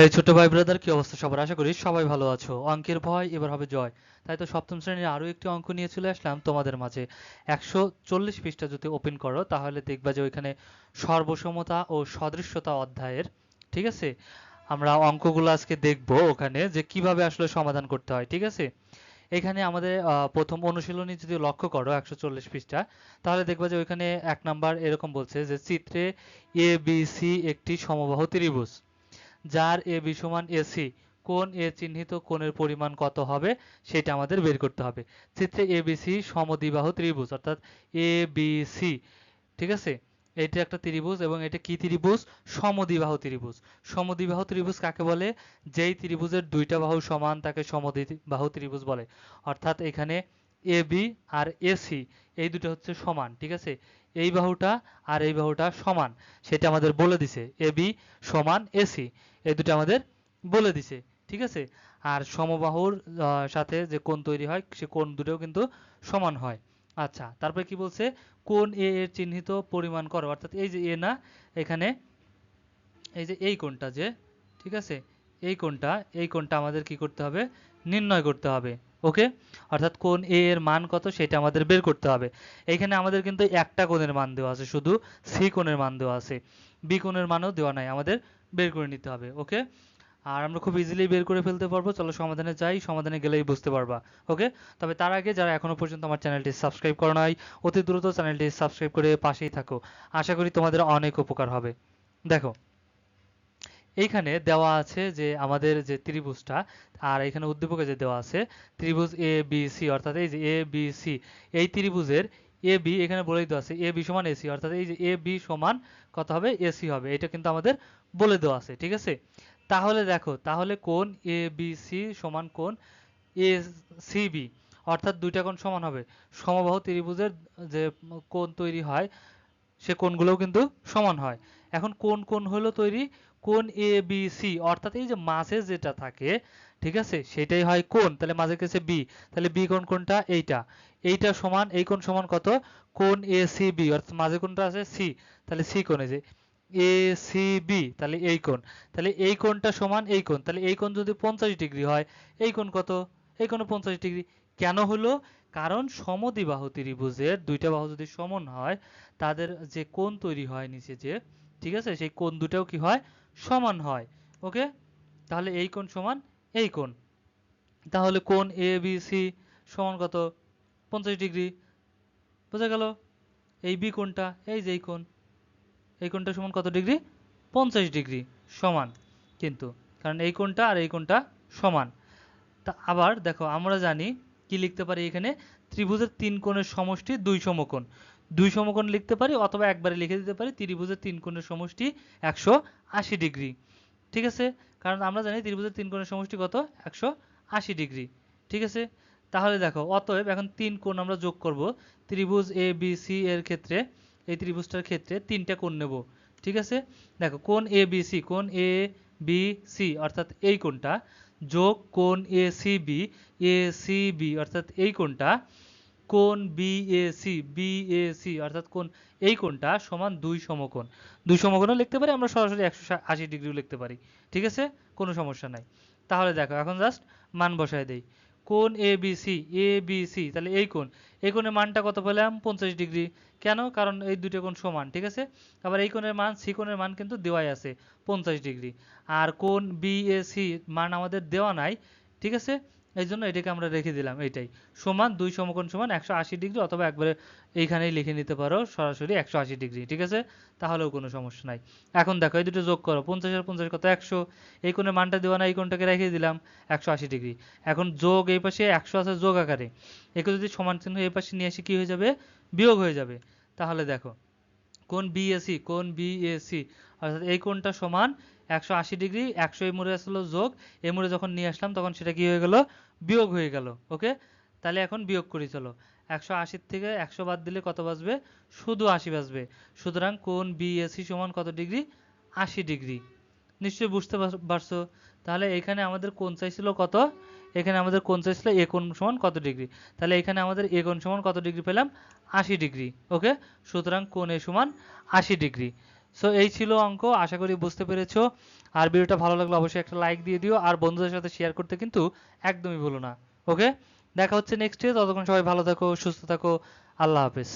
এই ছোট ভাই ব্রাদার, কি অবস্থা সবার? আশা করি সবাই ভালো আছো। অঙ্কের ভয় এবার হবে জয়। তাই তো সপ্তম শ্রেণীর আরো একটি অঙ্ক নিয়ে চলে আসলাম তোমাদের মাঝে। 140 পৃষ্ঠা যদি ওপেন করো তাহলে দেখবা যে ওইখানে সর্বসমতা ও সদৃশ্যতা অধ্যায়ের, ঠিক আছে, আমরা অঙ্কগুলো আজকে দেখবো ওখানে যে কিভাবে আসলে সমাধান করতে হয়, ঠিক আছে। এখানে আমাদের প্রথম অনুশীলনী যদি লক্ষ্য করো 140 পৃষ্ঠা, তাহলে দেখবা যে ওইখানে 1 নাম্বার এরকম বলছে যে চিত্রে এ বি সি একটি সমবাহু ত্রিভুজ, যার এ বি সমান এসি, কোণ এ চিহ্নিত কোণের পরিমাণ কত হবে সেটা আমাদের বের করতে হবে। চিত্রে এবিসি সমদ্বিবাহু ত্রিভুজ, অর্থাৎ এ বি সি, ঠিক আছে। এটা একটা ত্রিভুজ এবং এটা কি ত্রিভুজ? সমদ্বিবাহু ত্রিভুজ। সমদ্বিবাহু ত্রিভুজ কাকে বলে? যেই ত্রিভুজের দুইটা বাহু সমান তাকে সমদ্বিবাহু ত্রিভুজ বলে। অর্থাৎ এখানে এ বি আর এসি এই দুটো হচ্ছে সমান, ঠিক আছে। এই বাহুটা আর এই বাহুটা সমান, সেটা আমাদের বলে দিছে। এ বি সমান এসি, এই দুটো আমাদের বলে দিছে, ঠিক আছে। আর সমবাহুর সাথে যে কোণ তৈরি হয় সে কোণ দুটোও কিন্তু সমান হয়। আচ্ছা, তারপরে কি বলছে? কোণ এ এর চিহ্নিত পরিমাণ করো, অর্থাৎ এই যে এ না, এখানে এই যে এই কোণটা যে, ঠিক আছে, এই কোণটা আমাদের কি করতে হবে? নির্ণয় করতে হবে। ওকে, অর্থাৎ কোণ এ এর মান কত সেটা আমাদের বের করতে হবে। এইখানে আমাদের কিন্তু একটা কোণের মান দেওয়া আছে, শুধু সি কোণের মান দেওয়া আছে, বি কোণের মানও দেওয়া নাই, আমাদের বের করে নিতে হবে। ওকে, আর আমরা খুব ইজিলি বের করে ফেলতে পারবো। চলো সমাধানে যাই, সমাধানে গেলেই বুঝতে পারবা। ওকে, তবে তার আগে যারা এখনো পর্যন্ত আমার চ্যানেলটি সাবস্ক্রাইব করো নাই, অতি দ্রুত চ্যানেলটি সাবস্ক্রাইব করে পাশেই থাকো। আশা করি তোমাদের অনেক উপকার হবে। দেখো, এইখানে দেওয়া আছে যে আমাদের যে ত্রিভুজটা, আর এখানে উদ্দীপকে যে দেওয়া আছে ত্রিভুজ এ বি সি, অর্থাৎ এই যে এ বি সি, এই ত্রিভুজের এ বি এখানে বলেই দেওয়া আছে এ বি সমান এসি, অর্থাৎ এই যে এ বি সমান কত হবে? এসি হবে, এটা কিন্তু আমাদের বলে দেওয়া আছে, ঠিক আছে। তাহলে দেখো, তাহলে কোণ এ বি সি সমান কোণ এ সি বি, অর্থাৎ দুইটা কোণ সমান হবে। সমবাহু ত্রিভুজের যে কোণ তৈরি হয় সে কোণগুলোও কিন্তু সমান হয়। এখন কোন কোণ হলো তৈরি? কোণ এ বি সি, অর্থাৎ এই যে মাঝে যেটা থাকে, ঠিক আছে, সেটাই হয় কোণ। তাহলে মাঝে গেছে বি, তাহলে বি কোণ কোনটা? এইটা। এইটা সমান এই কোণ সমান কত? কোণ এ সি বি, অর্থাৎ মাঝে কোণটা আছে সি, তাহলে সি কোণ, এই যে এ সি বি, তাহলে এই কোণ। তাহলে এই কোণটা সমান এই কোণ, তাহলে এই কোণ যদি 50 ডিগ্রি হয়, এই কোণ কত? এই কোণ 50 ডিগ্রি। কেন হলো? কারণ সমদ্বিবাহু ত্রিভুজের দুইটা বাহু যদি সমান হয়, তাদের যে কোণ তৈরি হয় নিচে যে, ঠিক আছে, সেই কোণ দুটাও কি হয়? সমান হয়। ওকে, তাহলে এই কোণ সমান এই কোণ। তাহলে কোণ এ বি সি সমান কত? 50 ডিগ্রি। বোঝা গেল? এই বি কোণটা, এই যে এই কোণ, এই কোণটা সমান কত ডিগ্রি? 50 ডিগ্রি সমান, কিন্তু কারণ এই কোণটা আর এই কোণটা সমান। তা আবার দেখো, আমরা জানি কি লিখতে পারি এখানে? ত্রিভুজের তিন কোণের সমষ্টি দুই সমকোণ। দুই সমকোণ লিখতে পারি, অথবা একবারে লিখে দিতে পারি ত্রিভুজের তিন কোণের সমষ্টি 180 ডিগ্রি, ঠিক আছে। কারণ আমরা জানি ত্রিভুজের তিন কোণের সমষ্টি কত? 180 ডিগ্রি, ঠিক আছে। তাহলে দেখো, অতএব এখন তিন কোণ আমরা যোগ করব ত্রিভুজ এ বি সি এর ক্ষেত্রে। এই ত্রিভুজটার ক্ষেত্রে তিনটা কোণ নেব, ঠিক আছে। দেখো, কোণ এ বি সি, কোণ এ বি সি অর্থাৎ এই কোণটা, যোগ কোণ A C B, A C B অর্থাৎ এই কোণটা, কোণ B A C, B A C অর্থাৎ কোণ এই কোণটা সমান দুই সমকোণ। দুই সমকোণও লিখতে পারি আমরা, সরাসরি 180 ডিগ্রিও লিখতে পারি, ঠিক আছে, কোনো সমস্যা নাই। তাহলে দেখো, এখন জাস্ট মান বসায় দেই। কোণ A B C, A B C, তাহলে এই কোণের মানটা কত পেলাম? 50 ডিগ্রি। কেন? কারণ এই দুটো কোণ সমান, ঠিক আছে। আবার এই কোণের মান, সি কোণের মান কিন্তু দেওয়াই আছে 50 ডিগ্রি। আর কোণ বি এ সি মান আমাদের দেওয়া নাই, ঠিক আছে, এই জন্য এটাকে আমরা রেখে দিলাম এইটাই। সমান দুই সমকোণ সমান 180 ডিগ্রি, অথবা একবারে এইখানেই লিখে নিতে পারো সরাসরি 180 ডিগ্রি, ঠিক আছে, তাহলেও কোনো সমস্যা নাই। এখন দেখো, এই দুটো যোগ করো, 50 আর 50 কত? 100। এই কোণের মানটা দেওয়া নাই, এই কোণটাকে রেখে দিলাম 180 ডিগ্রি। এখন যোগ, এই পাশে 100 আছে যোগ আকারে, একে যদি সমান চিহ্ন এই পাশে নিয়ে আসি কি হয়ে যাবে? বিয়োগ হয়ে যাবে। তাহলে দেখো, কোণ বিএসি, কোণ বিএসি অর্থাৎ এই কোণটা সমান 180 ডিগ্রি। 100 এই মোড়ে আসলো যোগ, এই মোড়ে যখন নিয়ে আসলাম তখন সেটা কি হয়ে গেল? বিয়োগ হয়ে গেল। ওকে, তাহলে এখন বিয়োগ করি চলো। 180 থেকে 100 বাদ দিলে কত বাঁচবে? শুধু 80 বাঁচবে। সুতরাং কোণ বিএসি সমান কত ডিগ্রি? 80 ডিগ্রি। নিশ্চয়ই বুঝতে পারছো। তাহলে এখানে আমাদের কোণ চাইছিল কত? এখানে আমাদের কোণ চাইছিল এ কোণ সমান কত ডিগ্রি। তাহলে এখানে আমাদের এ কোণ সমান কত ডিগ্রি পেলাম? 80 ডিগ্রি। ওকে, সুতরাং কোণ এ সমান 80 ডিগ্রি। সো এই ছিল অঙ্ক, আশা করি বুঝতে পেরেছো। আর ভিডিওটা ভালো লাগলে অবশ্যই একটা লাইক দিয়ে দিও, আর বন্ধুদের সাথে শেয়ার করতে কিন্তু একদমই ভুলো না। ওকে, দেখা হচ্ছে নেক্সটে, ততক্ষণ সবাই ভালো থাকো, সুস্থ থাকো, আল্লাহ হাফেজ।